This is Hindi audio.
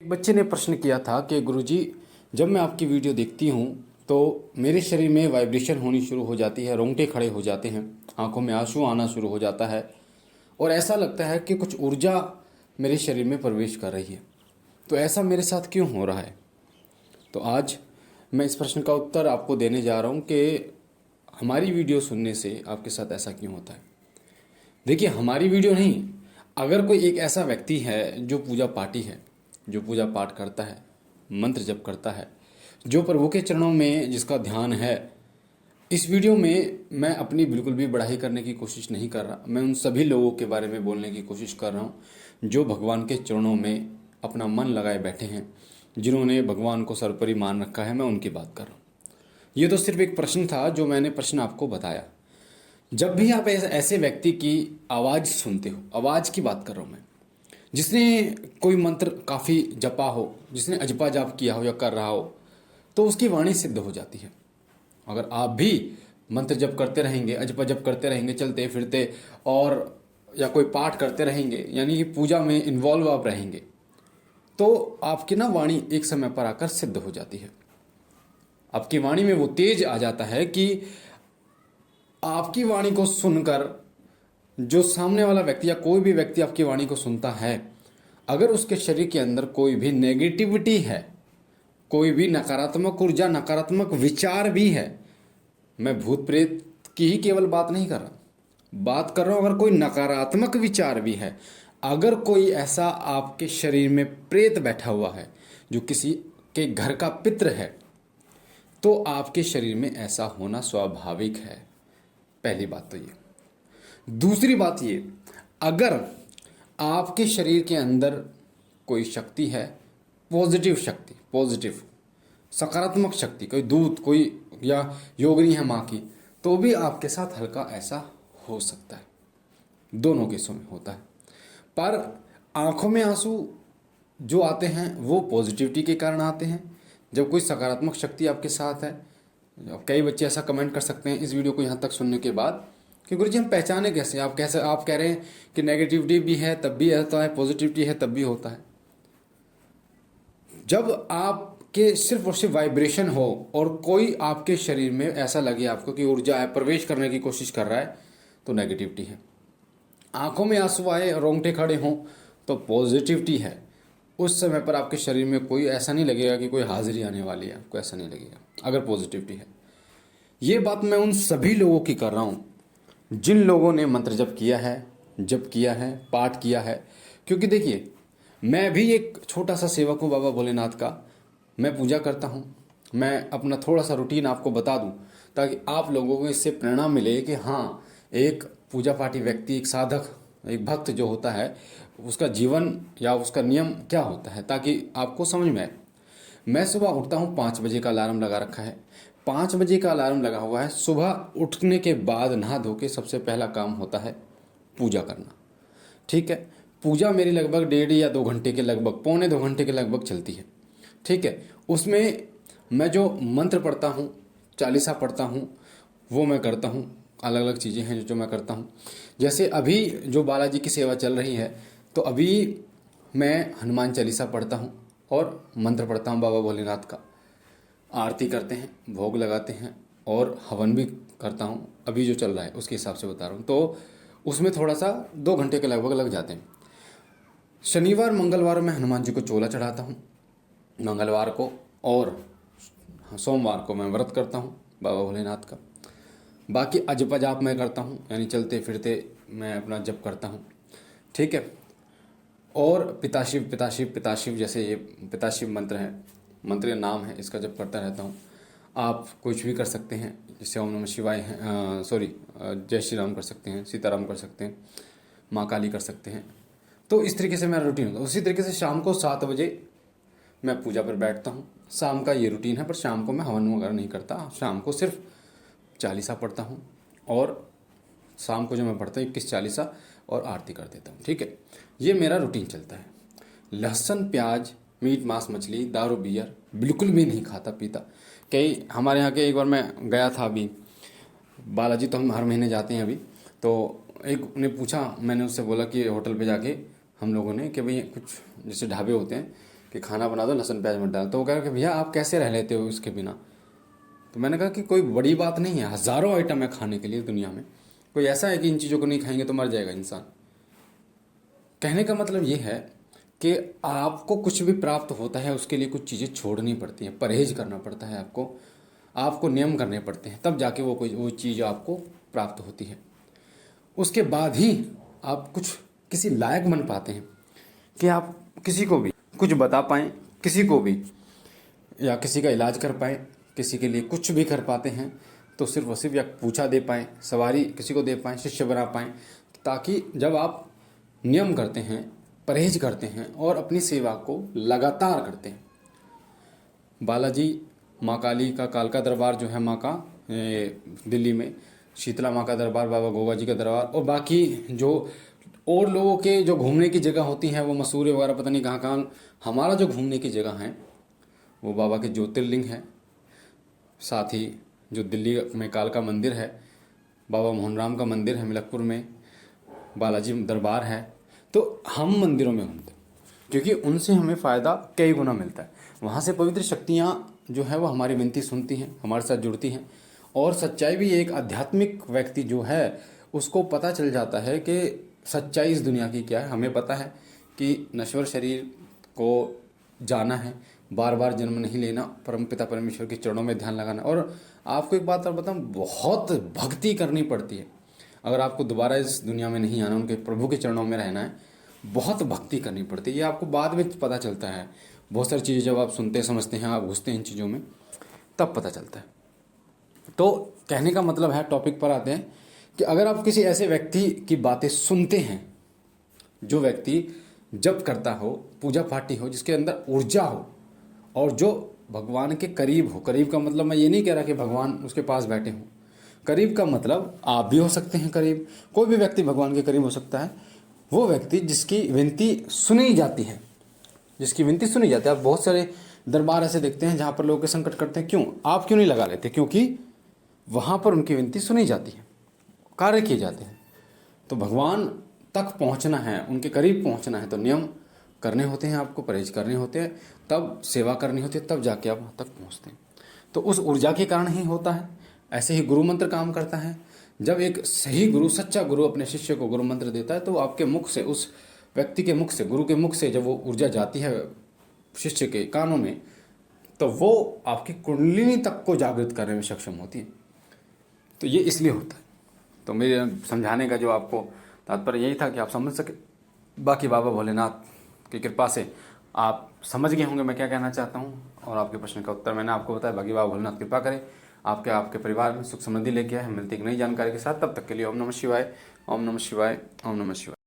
एक बच्चे ने प्रश्न किया था कि गुरुजी, जब मैं आपकी वीडियो देखती हूँ तो मेरे शरीर में वाइब्रेशन होनी शुरू हो जाती है, रोंगटे खड़े हो जाते हैं, आंखों में आंसू आना शुरू हो जाता है और ऐसा लगता है कि कुछ ऊर्जा मेरे शरीर में प्रवेश कर रही है। तो ऐसा मेरे साथ क्यों हो रहा है? तो आज मैं इस प्रश्न का उत्तर आपको देने जा रहा हूँ कि हमारी वीडियो सुनने से आपके साथ ऐसा क्यों होता है। देखिए, हमारी वीडियो नहीं, अगर कोई एक ऐसा व्यक्ति है जो पूजा पाठी है, जो पूजा पाठ करता है, मंत्र जप करता है, जो प्रभु के चरणों में जिसका ध्यान है, इस वीडियो में मैं अपनी बिल्कुल भी बढ़ाई करने की कोशिश नहीं कर रहा। मैं उन सभी लोगों के बारे में बोलने की कोशिश कर रहा हूँ जो भगवान के चरणों में अपना मन लगाए बैठे हैं, जिन्होंने भगवान को सर्वोपरि मान रखा है। मैं उनकी बात कर रहा हूँ। ये तो सिर्फ एक प्रश्न था जो मैंने प्रश्न आपको बताया। जब भी आप ऐसे व्यक्ति की आवाज़ सुनते हो, आवाज़ की बात कर रहा हूँ मैं, जिसने कोई मंत्र काफ़ी जपा हो, जिसने अजपा जाप किया हो या कर रहा हो, तो उसकी वाणी सिद्ध हो जाती है। अगर आप भी मंत्र जप करते रहेंगे, अजपा जप करते रहेंगे चलते फिरते, और या कोई पाठ करते रहेंगे, यानी कि पूजा में इन्वॉल्व आप रहेंगे, तो आपकी ना वाणी एक समय पर आकर सिद्ध हो जाती है। आपकी वाणी में वो तेज आ जाता है कि आपकी वाणी को सुनकर जो सामने वाला व्यक्ति या कोई भी व्यक्ति आपकी वाणी को सुनता है, अगर उसके शरीर के अंदर कोई भी नेगेटिविटी है, कोई भी नकारात्मक ऊर्जा, नकारात्मक विचार भी है, मैं भूत प्रेत की ही केवल बात नहीं कर रहा, बात कर रहा हूं अगर कोई नकारात्मक विचार भी है, अगर कोई ऐसा आपके शरीर में प्रेत बैठा हुआ है जो किसी के घर का पितृ है, तो आपके शरीर में ऐसा होना स्वाभाविक है। पहली बात तो ये। दूसरी बात ये, अगर आपके शरीर के अंदर कोई शक्ति है, पॉजिटिव शक्ति, पॉजिटिव सकारात्मक शक्ति, कोई दूत, कोई या योगिनी है माँ की, तो भी आपके साथ हल्का ऐसा हो सकता है। दोनों केसों में होता है। पर आंखों में आंसू जो आते हैं वो पॉजिटिविटी के कारण आते हैं। जब कोई सकारात्मक शक्ति आपके साथ है, कई बच्चे ऐसा कमेंट कर सकते हैं इस वीडियो को यहाँ तक सुनने के बाद कि गुरुजी हम पहचाने कैसे? आप कह रहे हैं कि नेगेटिविटी भी है तब भी होता है, पॉजिटिविटी है तब भी होता है। जब आपके सिर्फ और सिर्फ वाइब्रेशन हो और कोई आपके शरीर में ऐसा लगे आपको कि ऊर्जा है, प्रवेश करने की कोशिश कर रहा है, तो नेगेटिविटी है। आंखों में आंसू आए, रोंगटे खड़े हों, तो पॉजिटिविटी है। उस समय पर आपके शरीर में कोई ऐसा नहीं लगेगा कि कोई हाजिरी आने वाली है, आपको ऐसा नहीं लगेगा अगर पॉजिटिविटी है। ये बात मैं उन सभी लोगों की कर रहा हूँ जिन लोगों ने मंत्र जप किया है, पाठ किया है। क्योंकि देखिए, मैं भी एक छोटा सा सेवक हूँ बाबा भोलेनाथ का। मैं पूजा करता हूँ। मैं अपना थोड़ा सा रूटीन आपको बता दूँ ताकि आप लोगों को इससे प्रेरणा मिले कि हाँ, एक पूजा पाठी व्यक्ति, एक साधक, एक भक्त जो होता है, उसका जीवन या उसका नियम क्या होता है, ताकि आपको समझ में आए। मैं सुबह उठता हूँ, 5 बजे का अलार्म लगा रखा है। 5 बजे का अलार्म लगा हुआ है। सुबह उठने के बाद नहा धो के सबसे पहला काम होता है पूजा करना। ठीक है, पूजा मेरी लगभग 1.5 या 2 घंटे के लगभग, पौने 2 घंटे के लगभग चलती है। ठीक है, उसमें मैं जो मंत्र पढ़ता हूँ, चालीसा पढ़ता हूँ, वो मैं करता हूँ। अलग अलग चीज़ें हैं जो मैं करता हूँ। जैसे अभी जो बालाजी की सेवा चल रही है, तो अभी मैं हनुमान चालीसा पढ़ता हूँ और मंत्र पढ़ता हूँ बाबा भोलेनाथ का। आरती करते हैं, भोग लगाते हैं और हवन भी करता हूँ। अभी जो चल रहा है उसके हिसाब से बता रहा हूँ। तो उसमें थोड़ा सा 2 घंटे के लगभग लग जाते हैं। शनिवार मंगलवार में हनुमान जी को चोला चढ़ाता हूँ मंगलवार को, और सोमवार को मैं व्रत करता हूँ बाबा भोलेनाथ का। बाकी अजप जाप मैं करता हूँ, यानी चलते फिरते मैं अपना जप करता हूँ। ठीक है, और पिताशिव पिताशिव पिताशिव, जैसे ये पिताशिव मंत्र है, मंत्र का नाम है, इसका जप करता रहता हूँ। आप कुछ भी कर सकते हैं, जैसे ओम नमः शिवाय है, जय श्री राम कर सकते हैं, सीताराम कर सकते हैं, माँ काली कर सकते हैं। तो इस तरीके से मेरा रूटीन होता है। उसी तरीके से शाम को 7 बजे मैं पूजा पर बैठता हूँ। शाम का ये रूटीन है, पर शाम को मैं हवन वगैरह नहीं करता। शाम को सिर्फ चालीसा पढ़ता हूँ, और शाम को जो मैं पढ़ता हूँ 21 चालीसा और आरती कर देता हूँ। ठीक है, ये मेरा रूटीन चलता है। लहसुन, प्याज, मीट, मांस, मछली, दारू, बियर बिल्कुल भी नहीं खाता पीता। कई हमारे यहाँ के, एक बार मैं गया था अभी बालाजी, तो हम हर महीने जाते हैं अभी। तो एक ने पूछा, मैंने उससे बोला कि होटल पे जाके हम लोगों ने कि भाई कुछ जैसे ढाबे होते हैं कि खाना बना दो, लहसुन प्याज मत डाल। तो वो कह रहा कि भैया आप कैसे रह लेते हो इसके बिना। तो मैंने कहा कि कोई बड़ी बात नहीं है, हज़ारों आइटम है खाने के लिए दुनिया में, कोई ऐसा है कि इन चीज़ों को नहीं खाएंगे तो मर जाएगा इंसान। कहने का मतलब ये है कि आपको कुछ भी प्राप्त होता है उसके लिए कुछ चीज़ें छोड़नी पड़ती हैं, परहेज करना पड़ता है आपको नियम करने पड़ते हैं, तब जाके वो चीज़ आपको प्राप्त होती है। उसके बाद ही आप कुछ किसी लायक बन पाते हैं कि आप किसी को भी कुछ बता पाएँ, किसी को भी, या किसी का इलाज कर पाएँ, किसी के लिए कुछ भी कर पाते हैं। तो सिर्फ और सिर्फ या पूछा दे पाएँ, सवारी किसी को दे पाएँ, शिष्य बना पाएँ, ताकि जब आप नियम करते हैं, परहेज करते हैं और अपनी सेवा को लगातार करते हैं। बालाजी माँ काली का कालका दरबार जो है, माँ का दिल्ली में, शीतला माँ का दरबार, बाबा गोगा जी का दरबार, और बाकी जो और लोगों के जो घूमने की जगह होती हैं वो मसूरी वगैरह पता नहीं कहाँ कहाँ। हमारा जो घूमने की जगह है वो बाबा के ज्योतिर्लिंग है, साथ ही जो दिल्ली में कालका मंदिर है, बाबा मोहनराम का मंदिर है मिलकपुर में, बालाजी दरबार है। तो हम मंदिरों में घूमते हैं क्योंकि उनसे हमें फ़ायदा कई गुना मिलता है। वहाँ से पवित्र शक्तियाँ जो है वो हमारी विनती सुनती हैं, हमारे साथ जुड़ती हैं। और सच्चाई भी, एक आध्यात्मिक व्यक्ति जो है उसको पता चल जाता है कि सच्चाई इस दुनिया की क्या है। हमें पता है कि नश्वर शरीर को जाना है, बार बार जन्म नहीं लेना, परमपिता परमेश्वर के चरणों में ध्यान लगाना। और आपको एक बात और बताऊं, बहुत भक्ति करनी पड़ती है अगर आपको दोबारा इस दुनिया में नहीं आना, उनके प्रभु के चरणों में रहना है, बहुत भक्ति करनी पड़ती है। ये आपको बाद में पता चलता है। बहुत सारी चीज़ें जब आप सुनते समझते हैं, आप घुसते हैं इन चीज़ों में, तब पता चलता है। तो कहने का मतलब है, टॉपिक पर आते हैं कि अगर आप किसी ऐसे व्यक्ति की बातें सुनते हैं, जो व्यक्ति जप करता हो, पूजा पाठी हो, जिसके अंदर ऊर्जा हो और जो भगवान के करीब हो। करीब का मतलब मैं ये नहीं कह रहा कि भगवान उसके पास बैठे हों, करीब का मतलब आप भी हो सकते हैं करीब, कोई भी व्यक्ति भगवान के करीब हो सकता है। वो व्यक्ति जिसकी विनती सुनी जाती है, जिसकी विनती सुनी जाती है। आप बहुत सारे दरबार ऐसे देखते हैं जहाँ पर लोग के संकट करते हैं, क्यों, आप क्यों नहीं लगा लेते? क्योंकि वहाँ पर उनकी विनती सुनी जाती है, कार्य किए जाते हैं। तो भगवान तक पहुँचना है, उनके करीब पहुँचना है, तो नियम करने होते हैं, आपको परहेज करने होते हैं, तब सेवा करनी होती है, तब जाके आप वहाँ तक पहुँचते हैं। तो उस ऊर्जा के कारण ही होता है। ऐसे ही गुरु मंत्र काम करता है। जब एक सही गुरु, सच्चा गुरु अपने शिष्य को गुरु मंत्र देता है, तो आपके मुख से, उस व्यक्ति के मुख से, गुरु के मुख से जब वो ऊर्जा जाती है शिष्य के कानों में, तो वो आपकी कुंडलिनी तक को जागृत करने में सक्षम होती है। तो ये इसलिए होता है। तो मेरे समझाने का जो आपको तात्पर्य यही था कि आप समझ सके। बाकी बाबा भोलेनाथ की कृपा से आप समझ गए होंगे मैं क्या कहना चाहता हूँ, और आपके प्रश्न का उत्तर मैंने आपको बताया। बाकी बाबा भोलेनाथ कृपा करें, आपके परिवार में सुख समृद्धि लेके आए। हम मिलते एक नई जानकारी के साथ, तब तक के लिए ओम नमः शिवाय, ओम नमः शिवाय, ओम नमः शिवाय।